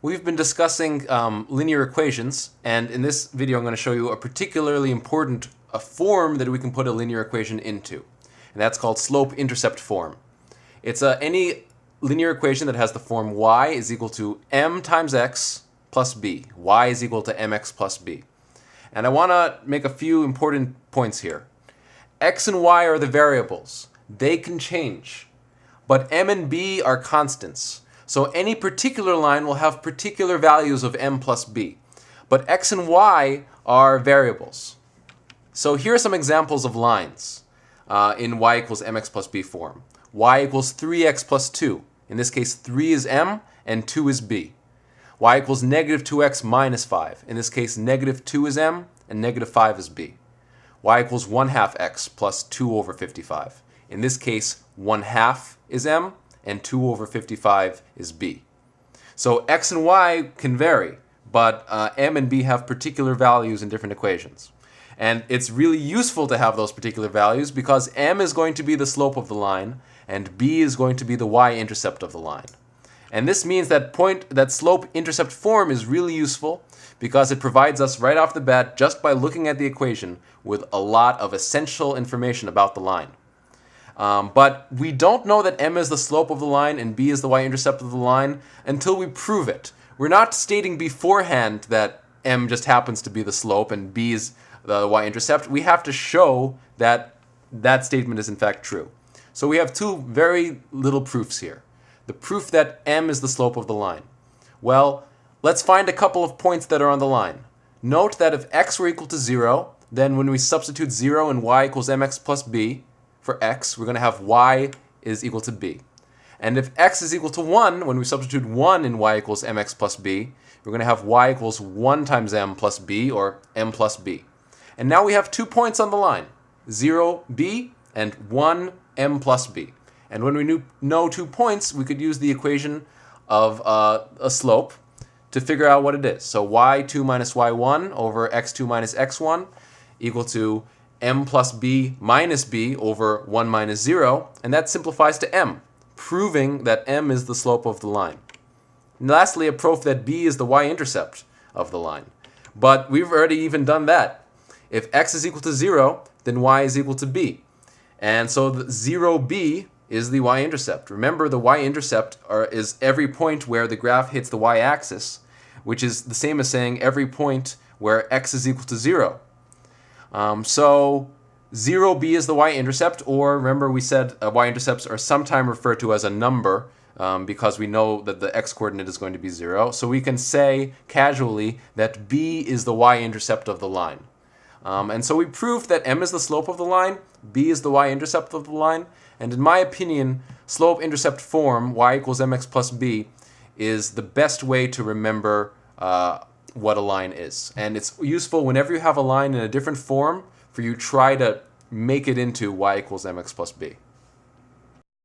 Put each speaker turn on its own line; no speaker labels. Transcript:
We've been discussing linear equations, and in this video I'm going to show you a particularly important form that we can put a linear equation into, and that's called slope-intercept form. It's any linear equation that has the form y is equal to m times x plus b. Y is equal to mx plus b. And I want to make a few important points here. X and y are the variables. They can change. But m and b are constants. So any particular line will have particular values of m plus b. But x and y are variables. So here are some examples of lines in y equals mx plus b form. Y equals 3x plus 2. In this case, 3 is m and 2 is b. Y equals negative 2x minus 5. In this case, negative 2 is m and negative 5 is b. Y equals 1/2 x plus 2 over 55. In this case, 1/2 is m and 2 over 55 is b. So x and y can vary, but m and b have particular values in different equations. And it's really useful to have those particular values because m is going to be the slope of the line and b is going to be the y-intercept of the line. And this means that slope-intercept form is really useful because it provides us right off the bat, just by looking at the equation, with a lot of essential information about the line. But we don't know that m is the slope of the line and b is the y-intercept of the line until we prove it. We're not stating beforehand that m just happens to be the slope and b is the y-intercept. We have to show that that statement is in fact true. So we have two very little proofs here. The proof that m is the slope of the line. Well, let's find a couple of points that are on the line. Note that if x were equal to 0, then when we substitute 0 in y equals mx plus b for x, we're going to have y is equal to b. And if x is equal to 1, when we substitute 1 in y equals mx plus b, we're going to have y equals 1 times m plus b, or m plus b. And now we have 2 points on the line, 0b and 1m plus b. And when we know 2 points, we could use the equation of a slope to figure out what it is. So y2 minus y1 over x2 minus x1 equal to m plus b minus b over 1 minus 0. And that simplifies to m, proving that m is the slope of the line. And lastly, a proof that b is the y-intercept of the line. But we've already even done that. If x is equal to 0, then y is equal to b. And so the 0b is the y-intercept. Remember, the y-intercept is every point where the graph hits the y-axis, which is the same as saying every point where x is equal to 0. So 0b is the y-intercept, or remember we said y-intercepts are sometimes referred to as a number because we know that the x-coordinate is going to be 0. So we can say casually that b is the y-intercept of the line. And so we proved that m is the slope of the line, b is the y-intercept of the line, and in my opinion, slope-intercept form, y equals mx plus b, is the best way to remember what a line is. And it's useful whenever you have a line in a different form for you try to make it into y equals mx plus b.